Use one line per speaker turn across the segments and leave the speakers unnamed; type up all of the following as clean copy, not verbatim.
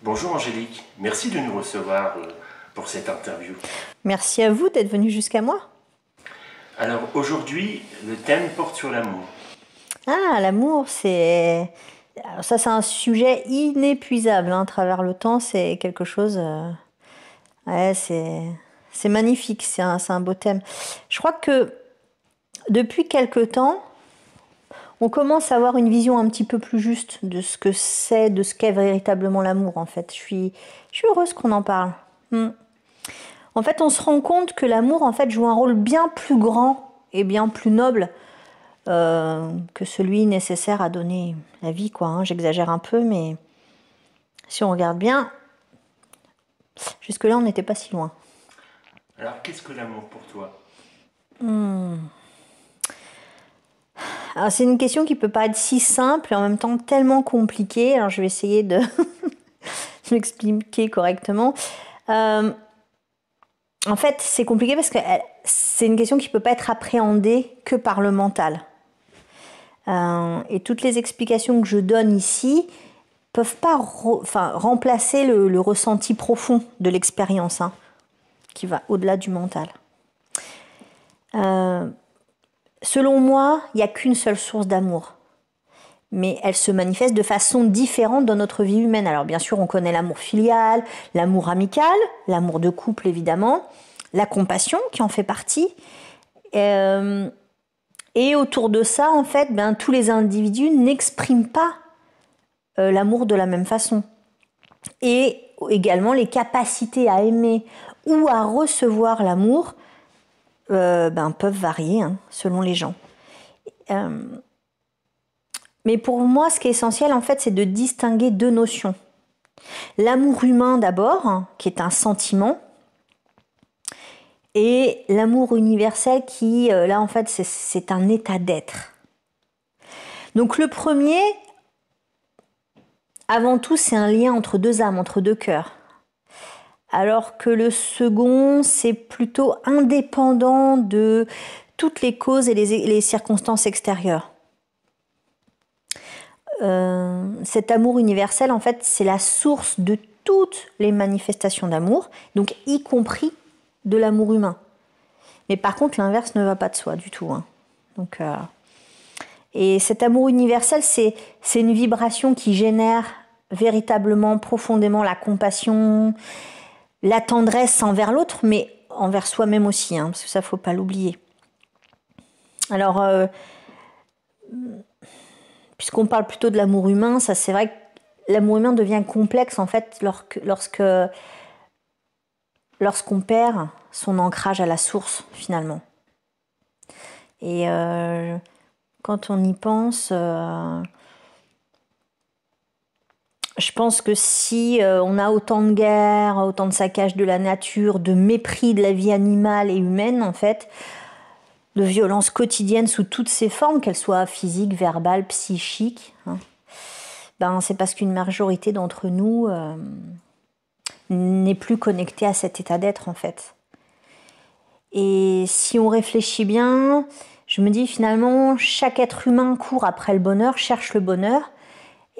Bonjour Angélique, merci de nous recevoir pour cette interview.
Merci à vous d'être venu jusqu'à moi.
Alors aujourd'hui, le thème porte sur l'amour.
Ah, l'amour, c'est... Alors ça, c'est un sujet inépuisable, hein. À travers le temps, c'est quelque chose... Ouais, c'est magnifique, c'est un beau thème. Je crois que depuis quelque temps, on commence à avoir une vision un petit peu plus juste de ce que c'est, de ce qu'est véritablement l'amour, en fait. Je suis heureuse qu'on en parle. En fait, on se rend compte que l'amour, en fait, joue un rôle bien plus grand et bien plus noble que celui nécessaire à donner la vie, quoi. Hein. J'exagère un peu, mais si on regarde bien, jusque-là, on n'était pas si loin.
Alors qu'est-ce que l'amour pour toi?
Alors, c'est une question qui peut pas être si simple et en même temps tellement compliquée. Alors, je vais essayer de m'expliquer correctement. En fait, c'est compliqué parce que c'est une question qui peut pas être appréhendée que par le mental. Et toutes les explications que je donne ici peuvent pas remplacer le ressenti profond de l'expérience, hein, qui va au-delà du mental. Selon moi, il n'y a qu'une seule source d'amour. Mais elle se manifeste de façon différente dans notre vie humaine. Alors bien sûr, on connaît l'amour filial, l'amour amical, l'amour de couple évidemment, la compassion qui en fait partie. Et autour de ça, en fait, tous les individus n'expriment pas l'amour de la même façon. Et également, les capacités à aimer ou à recevoir l'amour peuvent varier, hein, selon les gens. Mais pour moi, ce qui est essentiel, en fait, c'est de distinguer deux notions. L'amour humain d'abord, hein, qui est un sentiment, et l'amour universel qui, là, en fait, c'est un état d'être. Donc le premier, avant tout, c'est un lien entre deux âmes, entre deux cœurs. Alors que le second, c'est plutôt indépendant de toutes les causes et les circonstances extérieures. Cet amour universel, en fait, c'est la source de toutes les manifestations d'amour, donc y compris de l'amour humain. Mais par contre, l'inverse ne va pas de soi du tout. Hein. Et cet amour universel, c'est une vibration qui génère véritablement, profondément la compassion, la tendresse envers l'autre, mais envers soi-même aussi, hein, parce que ça, il ne faut pas l'oublier. Alors, puisqu'on parle plutôt de l'amour humain, ça c'est vrai que l'amour humain devient complexe en fait lorsqu'on perd son ancrage à la source finalement. Et quand on y pense, je pense que si on a autant de guerres, autant de saccages de la nature, de mépris de la vie animale et humaine en fait, de violences quotidiennes sous toutes ses formes, qu'elles soient physiques, verbales, psychiques, hein, c'est parce qu'une majorité d'entre nous n'est plus connectée à cet état d'être en fait. Et si on réfléchit bien, je me dis finalement, chaque être humain court après le bonheur, cherche le bonheur.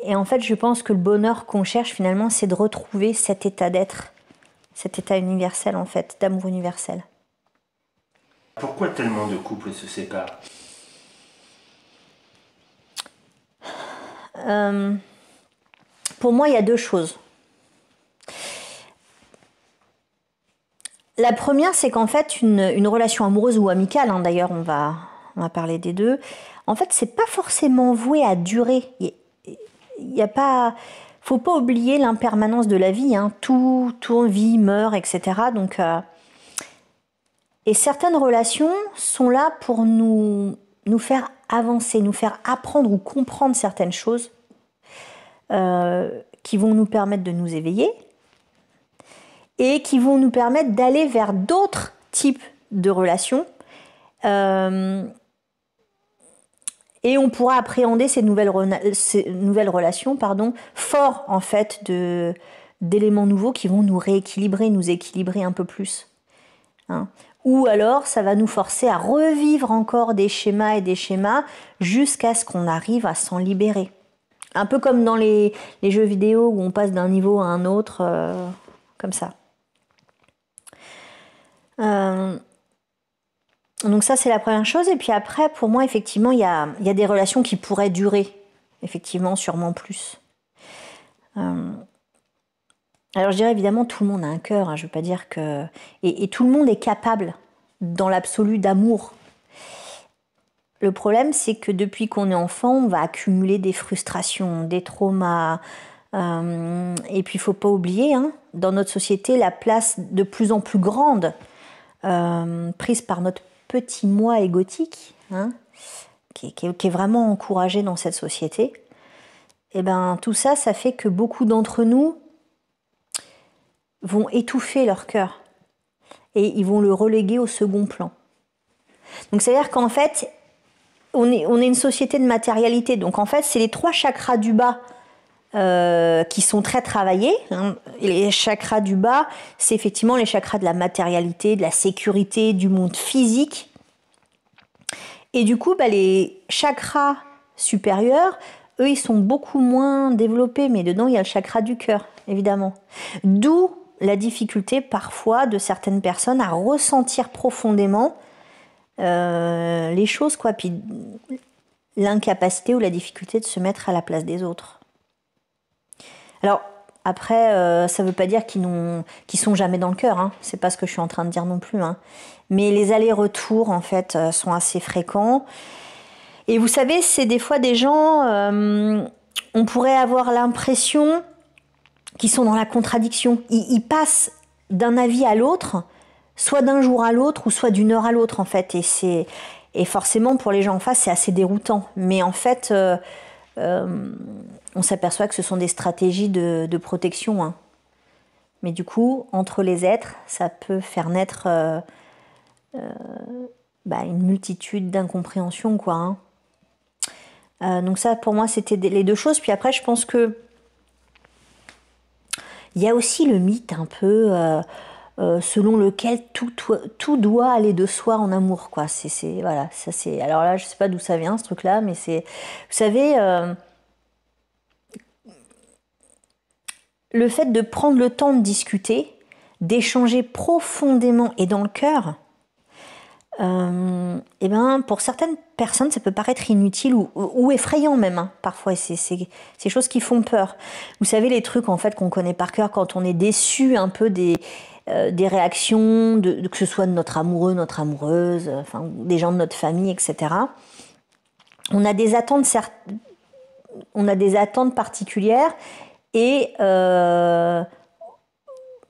Et en fait, je pense que le bonheur qu'on cherche finalement, c'est de retrouver cet état d'être, cet état universel en fait, d'amour universel.
Pourquoi tellement de couples se séparent?
Pour moi, il y a deux choses. La première, c'est qu'en fait, une relation amoureuse ou amicale, hein, d'ailleurs, on va parler des deux, en fait, c'est pas forcément voué à durer. Faut pas oublier l'impermanence de la vie, hein. Tout vit, meurt, etc. Donc, et certaines relations sont là pour nous faire avancer, nous faire apprendre ou comprendre certaines choses qui vont nous permettre de nous éveiller et qui vont nous permettre d'aller vers d'autres types de relations. Et on pourra appréhender ces nouvelles relations, fort en fait d'éléments nouveaux qui vont nous rééquilibrer, nous équilibrer un peu plus. Hein. Ou alors, ça va nous forcer à revivre encore des schémas jusqu'à ce qu'on arrive à s'en libérer. Un peu comme dans les jeux vidéo où on passe d'un niveau à un autre, comme ça. Donc ça, c'est la première chose. Et puis après, pour moi, effectivement, il y a des relations qui pourraient durer, effectivement, sûrement plus. Alors je dirais évidemment, tout le monde a un cœur, hein, je ne veux pas dire que... Et tout le monde est capable, dans l'absolu, d'amour. Le problème, c'est que depuis qu'on est enfant, on va accumuler des frustrations, des traumas. Et puis, il ne faut pas oublier, hein, dans notre société, la place de plus en plus grande prise par notre petit moi égotique, hein, qui est vraiment encouragé dans cette société. Et ben, tout ça, ça fait que beaucoup d'entre nous vont étouffer leur cœur. Et ils vont le reléguer au second plan. Donc, c'est-à-dire qu'en fait... On est une société de matérialité, donc en fait c'est les 3 chakras du bas qui sont très travaillés. Hein. Les chakras du bas, c'est effectivement les chakras de la matérialité, de la sécurité, du monde physique. Et du coup, les chakras supérieurs, eux, ils sont beaucoup moins développés, mais dedans il y a le chakra du cœur, évidemment. D'où la difficulté parfois de certaines personnes à ressentir profondément les choses, quoi, puis l'incapacité ou la difficulté de se mettre à la place des autres. Alors, après, ça ne veut pas dire qu'ils sont jamais dans le cœur, hein. C'est pas ce que je suis en train de dire non plus, hein. Mais les allers-retours, en fait, sont assez fréquents. Et vous savez, c'est des fois des gens, on pourrait avoir l'impression qu'ils sont dans la contradiction. Ils passent d'un avis à l'autre, soit d'un jour à l'autre, ou soit d'une heure à l'autre, en fait. Et forcément, pour les gens en face, c'est assez déroutant. Mais en fait, on s'aperçoit que ce sont des stratégies de protection, hein. Mais du coup, entre les êtres, ça peut faire naître une multitude d'incompréhensions, quoi, hein. Donc ça, pour moi, c'était les 2 choses. Puis après, je pense que il y a aussi le mythe un peu... selon lequel tout doit aller de soi en amour, quoi. Voilà, ça c'est. Alors là, je sais pas d'où ça vient ce truc-là, mais c'est. Vous savez, le fait de prendre le temps de discuter, d'échanger profondément et dans le cœur, pour certaines personnes, ça peut paraître inutile ou effrayant même, hein, parfois. C'est ces choses qui font peur. Vous savez, les trucs en fait qu'on connaît par cœur quand on est déçu un peu des réactions, que ce soit de notre amoureux, notre amoureuse, enfin, des gens de notre famille, etc. On a des attentes particulières et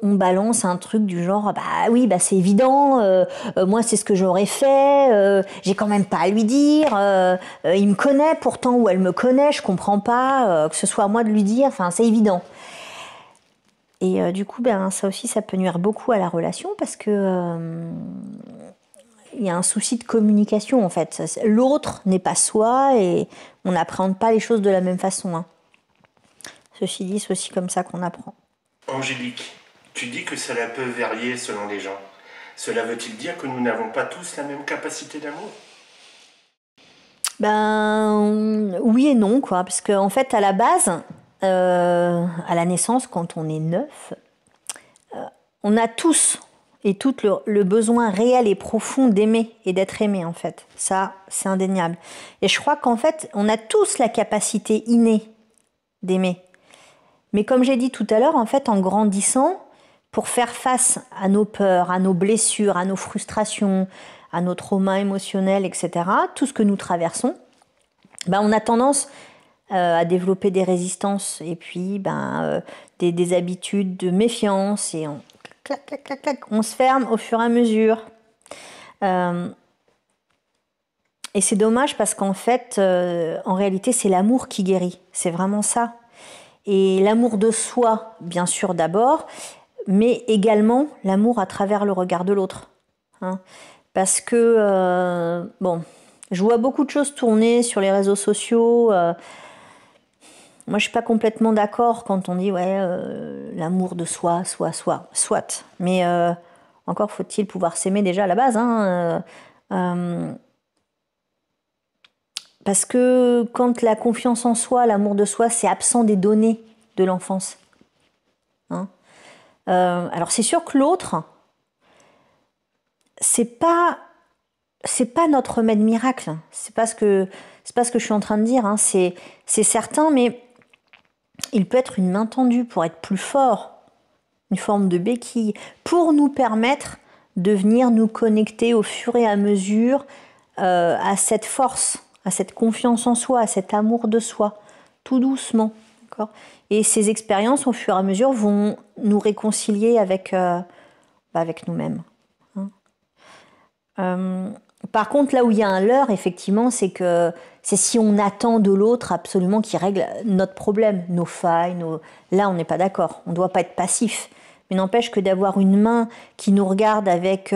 on balance un truc du genre oui, c'est évident, moi c'est ce que j'aurais fait, j'ai quand même pas à lui dire, il me connaît pourtant ou elle me connaît, je comprends pas que ce soit à moi de lui dire, enfin c'est évident. Et du coup, ça aussi, ça peut nuire beaucoup à la relation parce que il y a un souci de communication, en fait. L'autre n'est pas soi et on n'appréhende pas les choses de la même façon, hein. Ceci dit, c'est aussi comme ça qu'on apprend.
Angélique, tu dis que cela peut varier selon les gens. Cela veut-il dire que nous n'avons pas tous la même capacité d'amour ?
Oui et non, quoi. Parce qu'en fait, à la base... à la naissance, quand on est neuf, on a tous et toutes le besoin réel et profond d'aimer et d'être aimé, en fait. Ça, c'est indéniable. Et je crois qu'en fait, on a tous la capacité innée d'aimer. Mais comme j'ai dit tout à l'heure, en fait, en grandissant, pour faire face à nos peurs, à nos blessures, à nos frustrations, à nos traumas émotionnels, etc., tout ce que nous traversons, on a tendance à développer des résistances et puis des habitudes de méfiance et on se ferme au fur et à mesure. Et c'est dommage parce qu'en fait, en réalité, c'est l'amour qui guérit. C'est vraiment ça. Et l'amour de soi, bien sûr d'abord, mais également l'amour à travers le regard de l'autre, hein. Parce que, je vois beaucoup de choses tourner sur les réseaux sociaux. Moi, je suis pas complètement d'accord quand on dit l'amour de soi, soit. Mais encore faut-il pouvoir s'aimer déjà à la base, hein. parce que quand la confiance en soi, l'amour de soi, c'est absent des données de l'enfance. Hein. Alors c'est sûr que l'autre, c'est pas notre remède miracle. C'est pas ce que je suis en train de dire. Hein. C'est certain, mais il peut être une main tendue pour être plus fort, une forme de béquille, pour nous permettre de venir nous connecter au fur et à mesure à cette force, à cette confiance en soi, à cet amour de soi, tout doucement. D'accord ? Et ces expériences, au fur et à mesure, vont nous réconcilier avec nous-mêmes. Par contre, là où il y a un leurre, effectivement, c'est si on attend de l'autre absolument qu'il règle notre problème, nos failles, là, on n'est pas d'accord. On ne doit pas être passif. Mais n'empêche que d'avoir une main qui nous regarde avec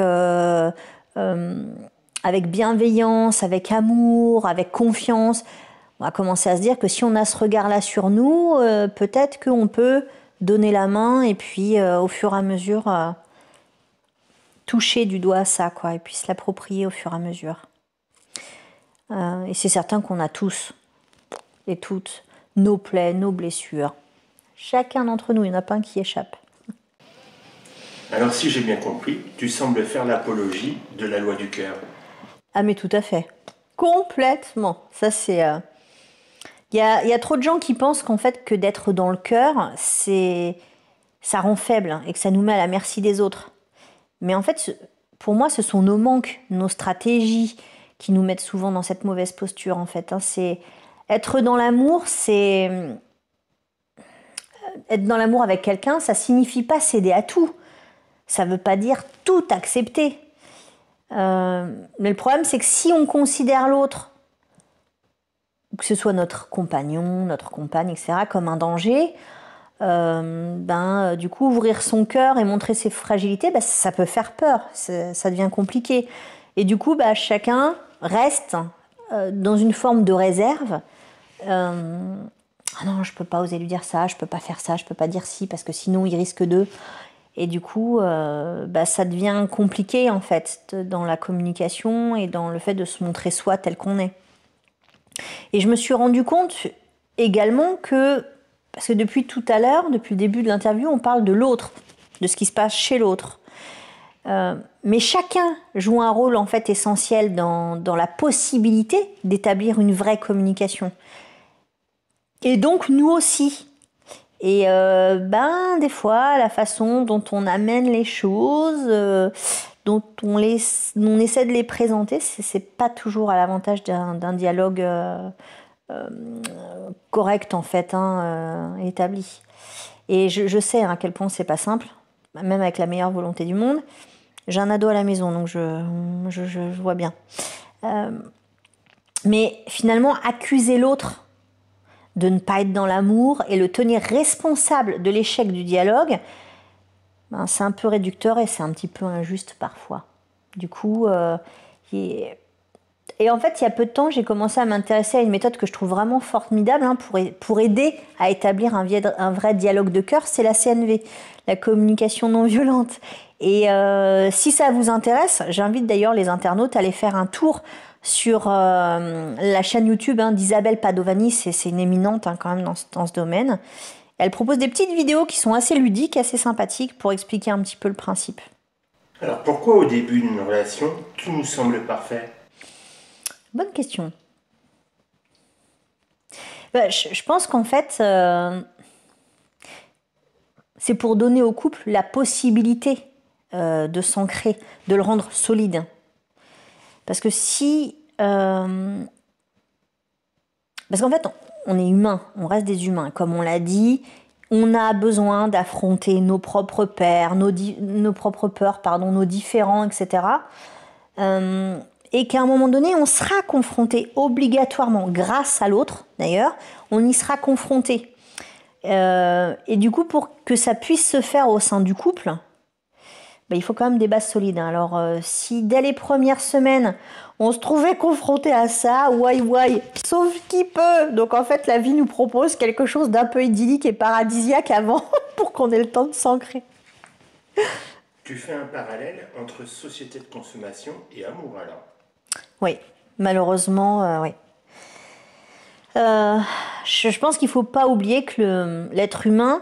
bienveillance, avec amour, avec confiance, on va commencer à se dire que si on a ce regard-là sur nous, peut-être qu'on peut donner la main et puis au fur et à mesure toucher du doigt ça, quoi, et puis se l'approprier au fur et à mesure. Et c'est certain qu'on a tous et toutes nos plaies, nos blessures. Chacun d'entre nous, il n'y en a pas un qui échappe.
Alors si j'ai bien compris, tu sembles faire l'apologie de la loi du cœur.
Ah mais tout à fait. Complètement. Ça c'est... Il y a trop de gens qui pensent qu'en fait que d'être dans le cœur, ça rend faible et que ça nous met à la merci des autres. Mais en fait, pour moi, ce sont nos manques, nos stratégies qui nous mettent souvent dans cette mauvaise posture, en fait. C'est être dans l'amour, c'est être dans l'amour avec quelqu'un, ça signifie pas céder à tout. Ça veut pas dire tout accepter. Mais le problème, c'est que si on considère l'autre, que ce soit notre compagnon, notre compagne, etc., comme un danger, du coup, ouvrir son cœur et montrer ses fragilités, ça peut faire peur, ça devient compliqué. Et du coup, chacun reste dans une forme de réserve. Ah non, je peux pas oser lui dire ça, je peux pas faire ça, je peux pas dire ci, parce que sinon il risque de... Et du coup, ça devient compliqué, en fait, dans la communication et dans le fait de se montrer soi tel qu'on est. Et je me suis rendu compte également que, parce que depuis tout à l'heure, depuis le début de l'interview, on parle de l'autre, de ce qui se passe chez l'autre. Mais chacun joue un rôle en fait essentiel dans la possibilité d'établir une vraie communication. Et donc nous aussi. Et des fois, la façon dont on amène les choses, dont on essaie de les présenter, c'est pas toujours à l'avantage d'un dialogue correct en fait, établi. Et je sais à quel point c'est pas simple, même avec la meilleure volonté du monde. J'ai un ado à la maison, donc je vois bien. Mais finalement, accuser l'autre de ne pas être dans l'amour et le tenir responsable de l'échec du dialogue, c'est un peu réducteur et c'est un petit peu injuste parfois. Du coup, et en fait, il y a peu de temps, j'ai commencé à m'intéresser à une méthode que je trouve vraiment formidable pour aider à établir un vrai dialogue de cœur, c'est la CNV, la communication non violente. Et si ça vous intéresse, j'invite d'ailleurs les internautes à aller faire un tour sur la chaîne YouTube d'Isabelle Padovani, c'est une éminente quand même dans ce domaine. Elle propose des petites vidéos qui sont assez ludiques, assez sympathiques pour expliquer un petit peu le principe.
Alors pourquoi au début d'une relation, tout nous semble parfait ?
Bonne question. Je pense qu'en fait, c'est pour donner au couple la possibilité de s'ancrer, de le rendre solide. Parce que parce qu'en fait, on est humain, on reste des humains. Comme on l'a dit, on a besoin d'affronter nos propres peurs, nos propres peurs, nos différends, etc. Et qu'à un moment donné, on sera confronté obligatoirement, grâce à l'autre d'ailleurs, on y sera confronté. Et du coup, pour que ça puisse se faire au sein du couple, il faut quand même des bases solides. Alors, si dès les premières semaines, on se trouvait confronté à ça, sauf qui peut. Donc en fait, la vie nous propose quelque chose d'un peu idyllique et paradisiaque avant, pour qu'on ait le temps de s'ancrer.
Tu fais un parallèle entre société de consommation et amour alors ?
Oui, malheureusement, oui. Je pense qu'il ne faut pas oublier que l'être humain,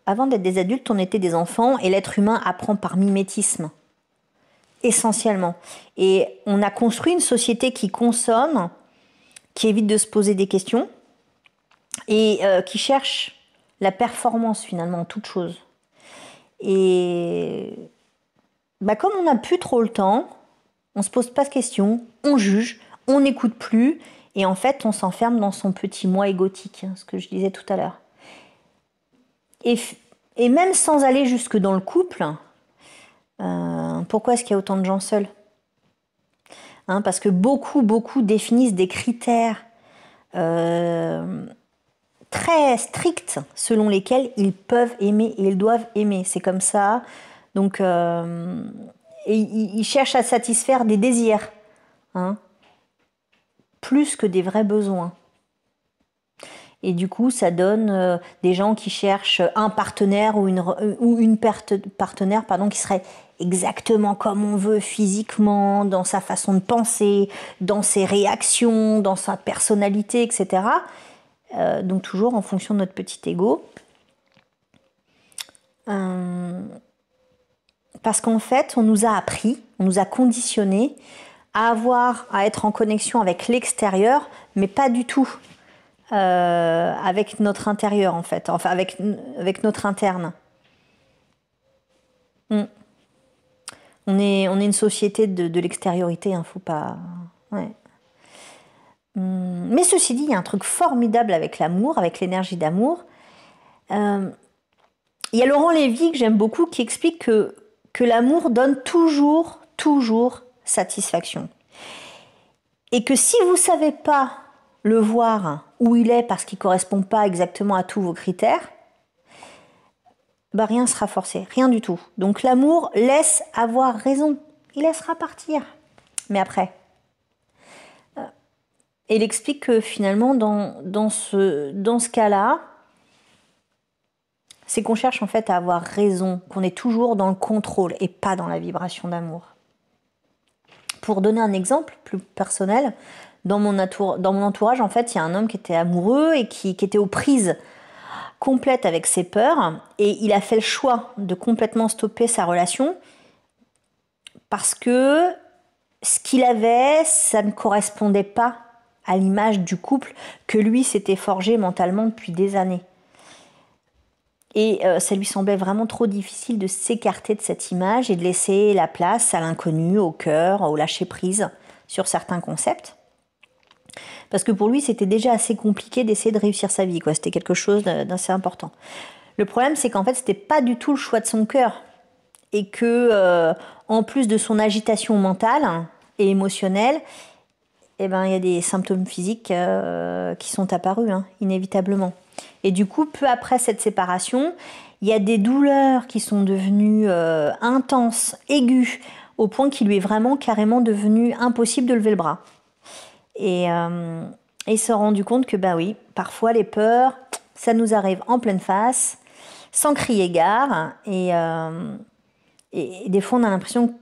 avant d'être des adultes, on était des enfants et l'être humain apprend par mimétisme, essentiellement. Et on a construit une société qui consomme, qui évite de se poser des questions et qui cherche la performance finalement en toute chose. Et comme on n'a plus trop le temps, on ne se pose pas de questions, on juge, on n'écoute plus, et en fait, on s'enferme dans son petit moi égotique, ce que je disais tout à l'heure. Et même sans aller jusque dans le couple, pourquoi est-ce qu'il y a autant de gens seuls ? Parce que beaucoup définissent des critères très stricts selon lesquels ils peuvent aimer et ils doivent aimer. C'est comme ça. Donc, ils cherchent à satisfaire des désirs. Plus que des vrais besoins. Et du coup, ça donne des gens qui cherchent un partenaire ou une partenaire qui serait exactement comme on veut physiquement, dans sa façon de penser, dans ses réactions, dans sa personnalité, etc. Donc toujours en fonction de notre petit ego. Parce qu'en fait, on nous a appris, on nous a conditionnés à être en connexion avec l'extérieur, mais pas du tout avec notre intérieur, en fait, enfin avec notre interne. On est une société de l'extériorité, faut pas... Ouais. Mais ceci dit, il y a un truc formidable avec l'amour, avec l'énergie d'amour. Il y a Laurent Lévy, que j'aime beaucoup, qui explique que l'amour donne toujours satisfaction. Et que si vous ne savez pas le voir où il est parce qu'il ne correspond pas exactement à tous vos critères, rien ne sera forcé, rien du tout. Donc l'amour laisse avoir raison, il laissera partir. Mais après. Et il explique que finalement, dans ce cas-là, c'est qu'on cherche en fait à avoir raison, qu'on est toujours dans le contrôle et pas dans la vibration d'amour. Pour donner un exemple plus personnel, dans mon entourage, en fait, il y a un homme qui était amoureux et qui était aux prises complètes avec ses peurs, et il a fait le choix de complètement stopper sa relation parce que ce qu'il avait, ça ne correspondait pas à l'image du couple que lui s'était forgé mentalement depuis des années. Et ça lui semblait vraiment trop difficile de s'écarter de cette image et de laisser la place à l'inconnu, au cœur, au lâcher-prise sur certains concepts. Parce que pour lui, c'était déjà assez compliqué d'essayer de réussir sa vie, quoi. C'était quelque chose d'assez important. Le problème, c'est qu'en fait, c'était pas du tout le choix de son cœur. Et que, en plus de son agitation mentale et émotionnelle, il y a des symptômes physiques qui sont apparus, inévitablement. Et du coup, peu après cette séparation, il y a des douleurs qui sont devenues intenses, aiguës, au point qu'il lui est vraiment carrément devenu impossible de lever le bras. Et il s'est rendu compte que, oui, parfois les peurs, ça nous arrive en pleine face, sans crier gare. Et des fois, on a l'impression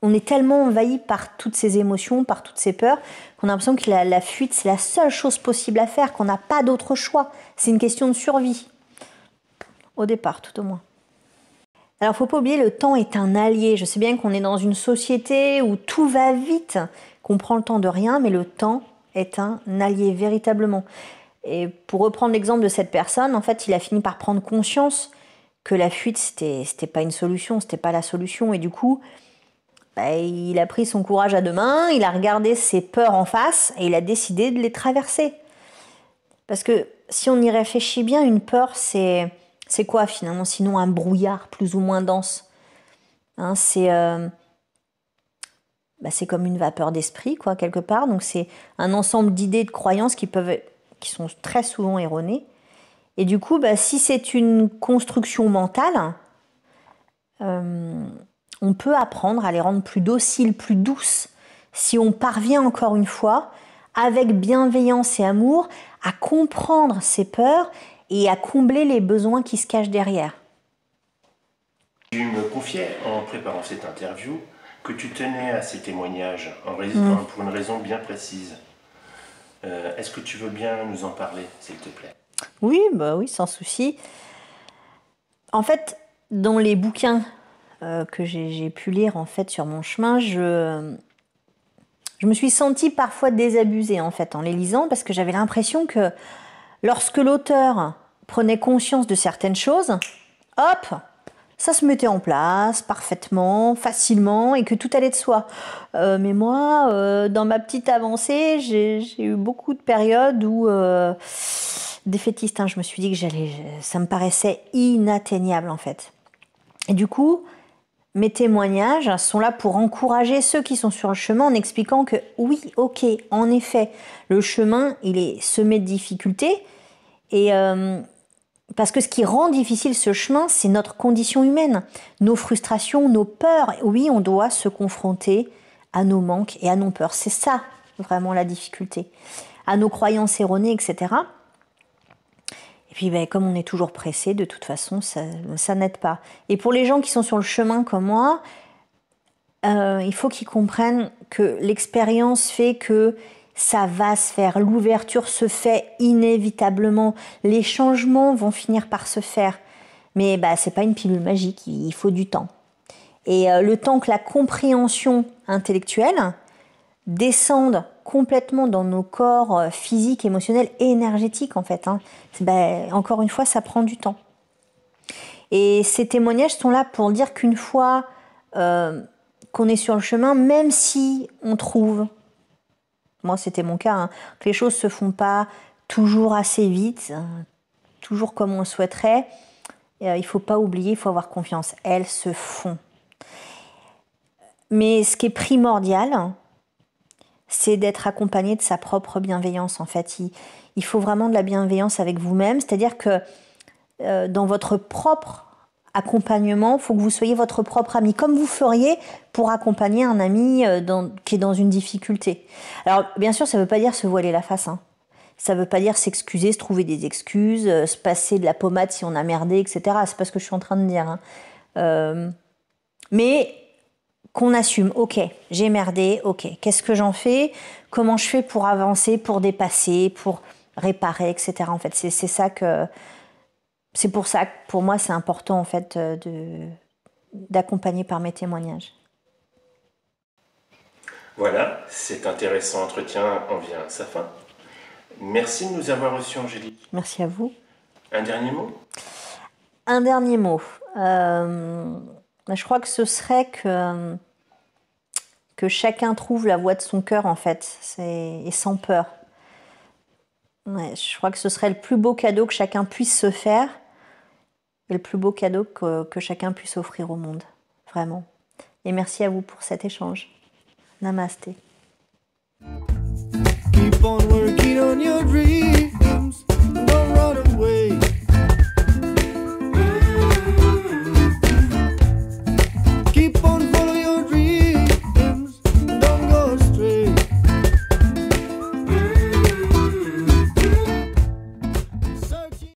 qu'on est tellement envahi par toutes ces émotions, par toutes ces peurs, qu'on a l'impression que la fuite, c'est la seule chose possible à faire, qu'on n'a pas d'autre choix. C'est une question de survie. Au départ, tout au moins. Alors, il ne faut pas oublier, le temps est un allié. Je sais bien qu'on est dans une société où tout va vite, qu'on prend le temps de rien, mais le temps est un allié, véritablement. Et pour reprendre l'exemple de cette personne, en fait, il a fini par prendre conscience que la fuite, c'était pas une solution, c'était pas la solution. Et du coup, il a pris son courage à deux mains, il a regardé ses peurs en face et il a décidé de les traverser. Parce que si on y réfléchit bien, une peur, c'est quoi finalement, sinon un brouillard plus ou moins dense, c'est comme une vapeur d'esprit, quoi, quelque part. Donc c'est un ensemble d'idées, de croyances qui sont très souvent erronées. Et du coup, si c'est une construction mentale, on peut apprendre à les rendre plus dociles, plus douces, si on parvient encore une fois, avec bienveillance et amour, à comprendre ses peurs et à combler les besoins qui se cachent derrière.
Tu me confiais, en préparant cette interview, que tu tenais à ces témoignages pour une raison bien précise. Est-ce que tu veux bien nous en parler, s'il te plaît?
Oui, bah oui, sans souci. En fait, dans les bouquins que j'ai pu lire en fait sur mon chemin, je me suis sentie parfois désabusée en fait en les lisant parce que j'avais l'impression que lorsque l'auteur prenait conscience de certaines choses, hop, ça se mettait en place parfaitement, facilement et que tout allait de soi. Mais moi, dans ma petite avancée, j'ai eu beaucoup de périodes où défaitiste, hein, je me suis dit que ça me paraissait inatteignable en fait. Et du coup, mes témoignages sont là pour encourager ceux qui sont sur le chemin en expliquant que oui, ok, en effet, le chemin, il est semé de difficultés et parce que ce qui rend difficile ce chemin, c'est notre condition humaine, nos frustrations, nos peurs. Oui, on doit se confronter à nos manques et à nos peurs. C'est ça, vraiment, la difficulté. À nos croyances erronées, etc. Et puis, ben, comme on est toujours pressé, de toute façon, ça n'aide pas. Et pour les gens qui sont sur le chemin comme moi, il faut qu'ils comprennent que l'expérience fait que ça va se faire, l'ouverture se fait inévitablement, les changements vont finir par se faire. Mais bah, c'est pas une pilule magique, il faut du temps. Et le temps que la compréhension intellectuelle descende complètement dans nos corps physiques, émotionnels et énergétiques en fait, hein, ben, encore une fois, ça prend du temps. Et ces témoignages sont là pour dire qu'une fois qu'on est sur le chemin, même si on trouve, moi c'était mon cas, hein, que les choses se font pas toujours assez vite, hein, toujours comme on le souhaiterait, il ne faut pas oublier, il faut avoir confiance, elles se font. Mais ce qui est primordial, c'est d'être accompagné de sa propre bienveillance en fait. Il faut vraiment de la bienveillance avec vous-même, c'est-à-dire que dans votre propre accompagnement, il faut que vous soyez votre propre ami, comme vous feriez pour accompagner un ami qui est dans une difficulté. Alors, bien sûr, ça ne veut pas dire se voiler la face, hein. Ça ne veut pas dire s'excuser, se trouver des excuses, se passer de la pommade si on a merdé, etc. C'est pas ce que je suis en train de dire, hein. Mais qu'on assume, ok, j'ai merdé, ok, qu'est-ce que j'en fais? Comment je fais pour avancer, pour dépasser, pour réparer, etc. En fait, c'est pour ça que pour moi c'est important en fait d'accompagner par mes témoignages.
Voilà, cet intéressant entretien en vient à sa fin. Merci de nous avoir reçus, Angélique.
Merci à vous.
Un dernier mot?
Un dernier mot. Je crois que ce serait que chacun trouve la voie de son cœur en fait, et sans peur. Ouais, je crois que ce serait le plus beau cadeau que chacun puisse se faire et le plus beau cadeau que chacun puisse offrir au monde. Vraiment. Et merci à vous pour cet échange. Namasté.